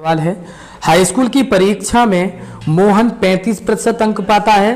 सवाल है, high school की परीक्षा में मोहन 35% अंक पाता है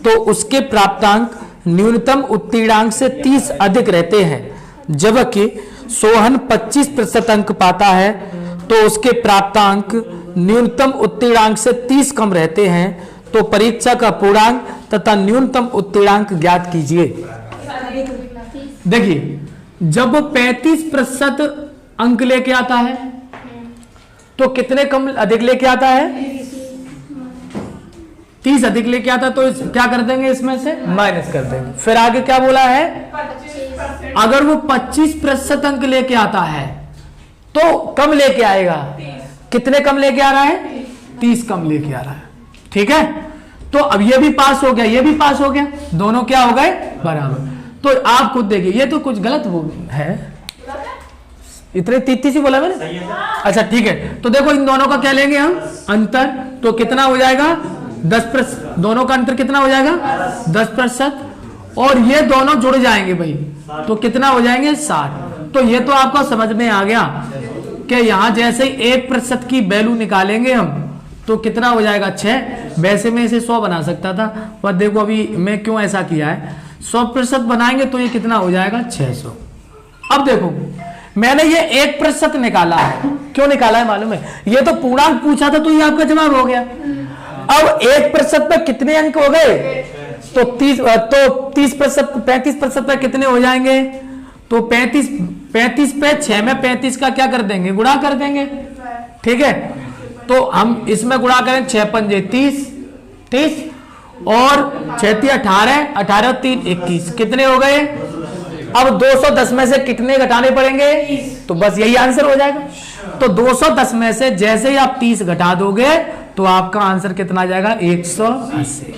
तो उसके प्राप्तांक न्यूनतम उत्तीर्णांक से 30 अधिक रहते हैं, जबकि सोहन 25% अंक पाता है तो उसके प्राप्तांक न्यूनतम उत्तीर्णांक से 30 कम रहते हैं। तो परीक्षा का पूर्णांक तथा न्यूनतम उत्तीर्णांक ज्ञात कीजिए। देखिए, जब वो 35% अंक लेके आता है तो कितने कम अधिक लेके आता है? 30 अधिक लेके आता है, तो क्या कर देंगे, इसमें से माइनस कर देंगे। फिर आगे क्या बोला है? अगर वो 25% अंक लेके आता है तो कम लेके आएगा। कितने कम लेके आ रहा है? 30 कम लेके आ रहा है। ठीक है, तो अब ये भी पास हो गया, ये भी पास हो गया, दोनों क्या हो गए? बराबर। तो आप खुद देखिए, ये तो कुछ गलत है, इतने 33 ही बोला मैंने। अच्छा ठीक है, तो देखो इन दोनों का क्या लेंगे हम? अंतर। तो कितना हो जाएगा? 10%। दोनों का अंतर कितना हो जाएगा? 10%। और ये दोनों जुड़ जाएंगे भाई, तो कितना हो जाएंगे? 60। तो ये तो आपको समझ में आ गया कि यहां जैसे 1% की वैल्यू निकालेंगे हम तो कितना हो जाएगा? 6। वैसे में इसे 100 बना सकता था, पर देखो अभी मैं क्यों ऐसा किया है, 100% बनाएंगे तो ये कितना हो जाएगा? 600। अब देखो मैंने ये 1% निकाला है, क्यों निकाला है मालूम है? ये तो पूर्णांक पूछा था तो ये आपका जवाब हो गया। अब 1% पे कितने अंक हो गए? तो 30% 35% पे कितने हो जाएंगे? तो 35 पे 6 में 35 का क्या कर देंगे? गुणा कर देंगे। ठीक है, तो हम इसमें गुणा करें, 6 पंजे 30 और 6 × 18, 18 और 3 21, कितने हो गए? अब 210 में से कितने घटाने पड़ेंगे? तो बस यही आंसर हो जाएगा। तो 210 में से जैसे ही आप 30 घटा दोगे तो आपका आंसर कितना आ जाएगा? 180।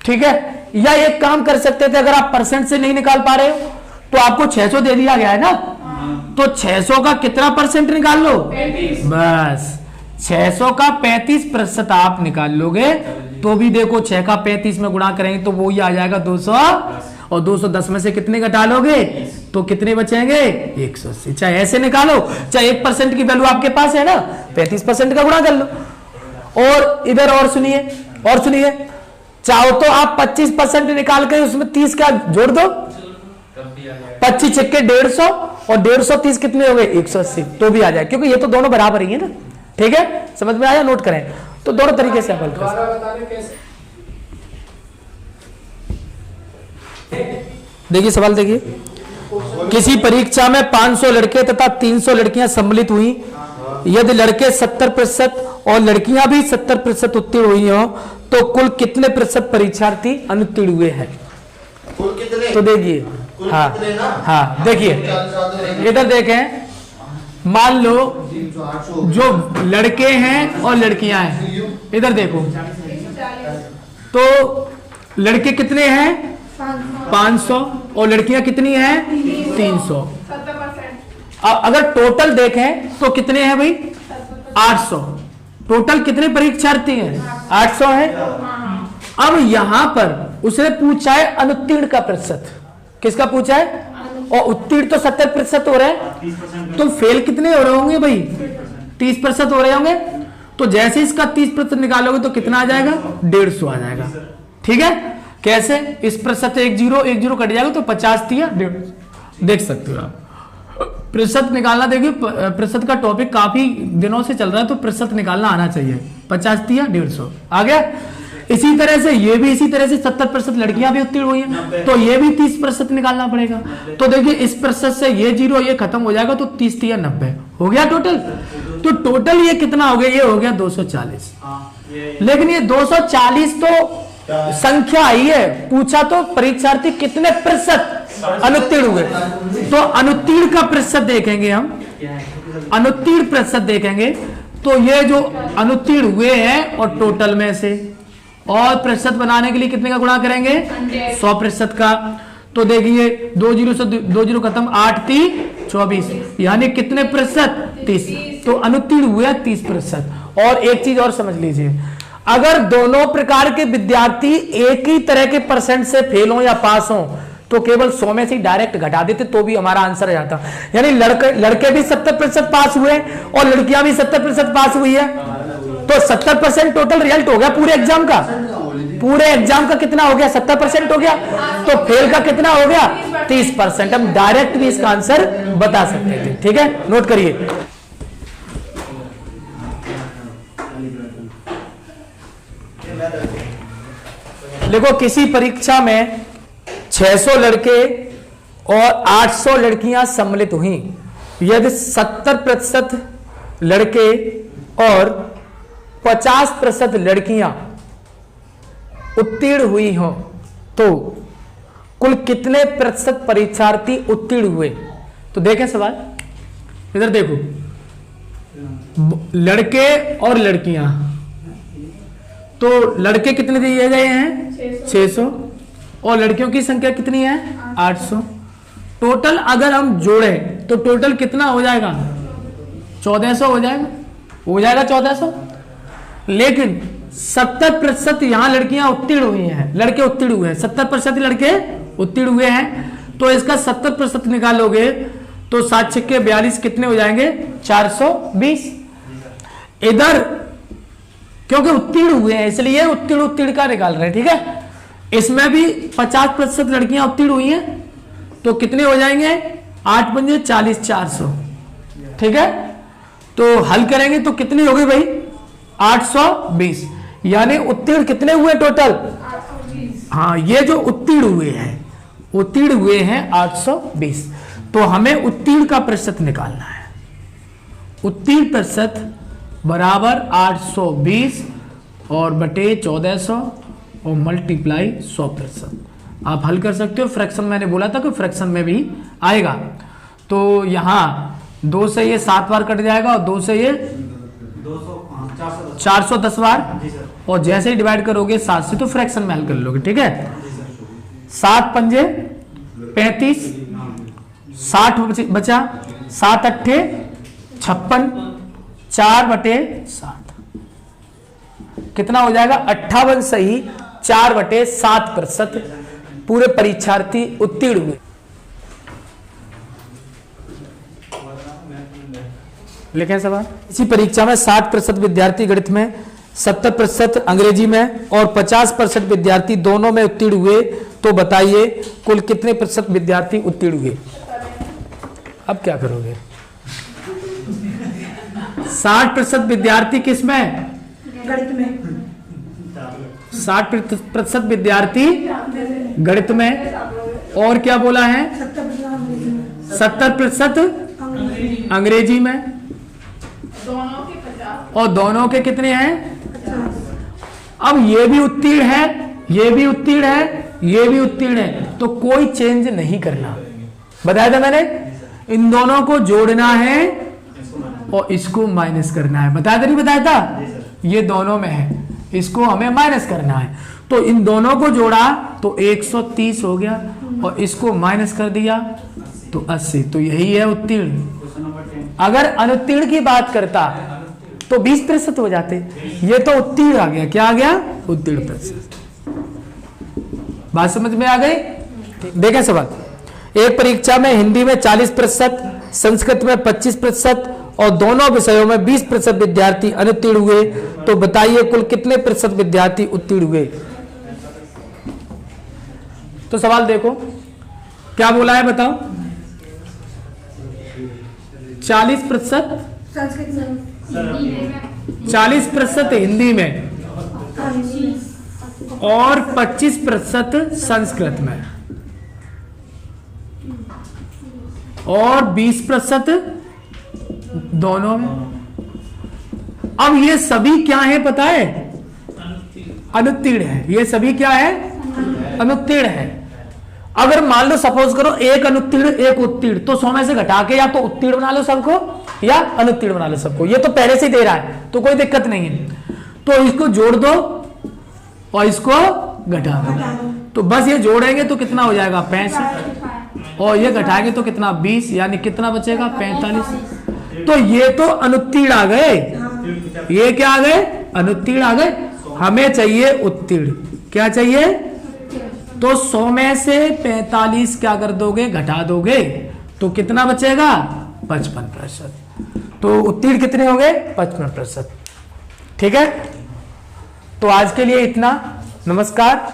ठीक है, या एक काम कर सकते थे, अगर आप परसेंट से नहीं निकाल पा रहे हो तो आपको 600 दे दिया गया है ना, तो 600 का कितना परसेंट निकाल लो? बस 600 का 35% आप निकाल लोगे तो भी देखो 6 का 35 में गुणा करेंगे तो वो ही आ जाएगा 200, और 210 में से कितने घटा लोगे तो कितने बचेंगे? 180। चाहे ऐसे निकालो, चाहे 1% की वैल्यू आपके पास है ना, 35% का गुणा कर लो। और इधर और सुनिए, चाहो तो आप 25% निकाल कर उसमें 30 का जोड़ दो, 25 छक्के 150 और 150 30 कितने हो गए? 180, तो भी आ जाए, क्योंकि ये तो दोनों बराबर ही है ना। ठीक है, समझ में आया? नोट करें, तो दोनों तरीके से हल कर सकते। देखिए सवाल, देखिए, किसी परीक्षा में 500 लड़के तथा 300 लड़कियां सम्मिलित हुई, यदि लड़के 70% और लड़कियां भी 70% उत्तीर्ण हुई हो तो कुल कितने प्रतिशत परीक्षार्थी अनुत्तीर्ण हुए हैं? तो देखिए, हाँ देखिए, इधर देखें, मान लो जो लड़के हैं और लड़कियां हैं, इधर देखो, तो लड़के कितने हैं? 500 और लड़कियां कितनी हैं? 300। अगर टोटल देखें तो कितने हैं भाई? 800। टोटल कितने परीक्षार्थी हैं? 800 है। अब यहां पर उसने पूछा है अनुत्तीर्ण का प्रतिशत। किसका पूछा है? और उत्तीर्ण तो 70% हो रहे हैं, तो फेल कितने हो रहे होंगे भाई? 30% हो रहे होंगे। तो जैसे इसका 30% निकालोगे तो कितना आ जाएगा? 150 आ जाएगा। ठीक है, कैसे? इस प्रतिशत से 1 0 कट जाएगा तो 50 दिया 150। देख सकते हो आप प्रतिशत निकालना। देखिए प्रतिशत का टॉपिक काफी दिनों से चल रहा है, तो प्रतिशत निकालना आना चाहिए। 50 दिया 150 आ गया। इसी तरह से ये भी, इसी तरह से 70% लड़कियां भी उत्तीर्ण हुई हैं, तो ये भी 30% निकालना पड़ेगा। तो देखिए इस प्रतिशत से ये 0 ये खत्म हो जाएगा, तो 30 या 90 हो गया टोटल। तो टोटल ये कितना हो गया? ये हो गया 240। लेकिन ये 240 तो संख्या आई है, पूछा तो परीक्षार्थी कितने प्रतिशत अनुत्तीर्ण हुए। तो अनुत्तीर्ण का प्रतिशत देखेंगे हम, अनुत्तीर्ण प्रतिशत देखेंगे तो ये जो अनुत्तीर्ण हुए हैं और टोटल में से, और प्रतिशत बनाने के लिए कितने का गुणा करेंगे? 100% का। तो देखिए 2 0 से 2 0 खत्म, 8 3 24, यानी कितने प्रतिशत? 30। तो अनुत्तीर्ण हुए 30%। और एक चीज और समझ लीजिए, अगर दोनों प्रकार के विद्यार्थी एक ही तरह के परसेंट से फेल हो या पास हो तो केवल 100 में से डायरेक्ट घटा देते तो भी हमारा आंसर आ जाता। यानी लड़के भी 70% पास हुए और लड़कियां भी 70% पास हुई है, तो 70% टोटल रिजल्ट हो गया पूरे एग्जाम का। पूरे एग्जाम का कितना हो गया? 70% हो गया। तो फेल का कितना हो गया? 30%। हम डायरेक्ट भी इसका आंसर बता सकते थे। ठीक है, नोट करिए। देखो, किसी परीक्षा में 600 लड़के और 800 लड़कियां सम्मिलित हुई। यदि 70% लड़के और 50% लड़कियां उत्तीर्ण हुई हो तो कुल कितने प्रतिशत परीक्षार्थी उत्तीर्ण हुए? तो देखें सवाल, इधर देखो, लड़के और लड़कियां, तो लड़के कितने दिए गए हैं? 600 और लड़कियों की संख्या कितनी है? 800। टोटल अगर हम जोड़े तो टोटल कितना हो जाएगा? 1400 हो जाएगा। 1400। लेकिन 70% यहां लड़कियां उत्तीर्ण हुई हैं, लड़के उत्तीर्ण हुए हैं, 70% लड़के उत्तीर्ण हुए हैं। तो इसका 70% निकालोगे तो 7 छक्के 42 कितने हो जाएंगे? 420। इधर क्योंकि उत्तीर्ण हुए हैं इसलिए उत्तीर्ण का निकाल रहे हैं। ठीक है, इसमें भी 50% लड़कियां उत्तीर्ण हुई हैं, तो कितने हो जाएंगे? 8 पंजे 40, 400। ठीक है, तो हल करेंगे तो कितनी होगी भाई? 820। यानी उत्तीर्ण कितने हुए टोटल? 820। हाँ, ये जो उत्तीर्ण हुए हैं 820। तो हमें उत्तीर्ण का प्रतिशत निकालना है। उत्तीर्ण प्रतिशत बराबर 820 और बटे 1400 और मल्टीप्लाई 100%। आप हल कर सकते हो। फ्रैक्शन मैंने बोला था कि फ्रैक्शन में भी आएगा। तो यहां 2 से ये 7 बार कट जाएगा और 2 से ये 410 बार, और जैसे ही डिवाइड करोगे 7 से तो फ्रैक्शन में हल कर लोगे। ठीक है, 7 पंजे 35, 60 बचा, 7 अट्ठे 56, 4/7 कितना हो जाएगा? 58 सही 4/7% पूरे परीक्षार्थी उत्तीर्ण हुए। लिखें सवाल। इसी परीक्षा में 60% विद्यार्थी गणित में, 70% अंग्रेजी में और 50% विद्यार्थी दोनों में उत्तीर्ण हुए, तो बताइए कुल कितने प्रतिशत विद्यार्थी उत्तीर्ण हुए? अब क्या करोगे? 60% विद्यार्थी किस में? गणित में। 60% विद्यार्थी गणित में, और क्या बोला है? 70% अंग्रेजी में, और दोनों के कितने हैं? 50। अब ये भी उत्तीर्ण है, ये भी उत्तीर्ण है, ये भी उत्तीर्ण है, तो कोई चेंज नहीं करना। बताया था मैंने, इन दोनों को जोड़ना है और इसको माइनस करना है। बताया था नहीं बताया था? ये दोनों में है, इसको हमें माइनस करना है। तो इन दोनों को जोड़ा तो 130 हो गया और इसको माइनस कर दिया तो 80। तो यही है उत्तीर्ण। अगर अनुत्तीर्ण की बात करता तो 20% हो जाते। ये तो उत्तीर्ण आ गया। क्या आ गया? उत्तीर्ण प्रतिशत। बात समझ में आ गई? देखें सवाल। एक परीक्षा में हिंदी में 40%, संस्कृत में 25% और दोनों विषयों में 20% विद्यार्थी अनुत्तीर्ण हुए, तो बताइए कुल कितने प्रतिशत विद्यार्थी उत्तीर्ण हुए? तो सवाल देखो क्या बोला है, बताओ। 40% 40% हिंदी में और 25% संस्कृत में और 20% दोनों में। अब ये सभी क्या है पता है? अनुत्तीर्ण है। ये सभी क्या है? अनुत्तीर्ण है। अगर मान लो सपोज करो एक अनुत्तीर्ण एक उत्तीर्ण, तो 100 में से घटा के या तो उत्तीर्ण बना लो सबको या अनुत्तीर्ण बना लो सबको। ये तो पहले से ही दे रहा है तो कोई दिक्कत नहीं है। तो इसको जोड़ दो और इसको घटा दो, तो बस ये जोड़ेंगे तो कितना हो जाएगा? 65, और ये घटाएंगे तो कितना? 20, यानी कितना बचेगा? 45। तो ये तो अनुत्तीर्ण आ गए। ये क्या आ गए? अनुत्तीर्ण आ गए। हमें चाहिए उत्तीर्ण। क्या चाहिए? तो 100 में से 45 क्या कर दोगे, घटा दोगे, तो कितना बचेगा, 55%। तो उत्तीर्ण कितने हो गए, 55%। ठीक है, तो आज के लिए इतना। नमस्कार।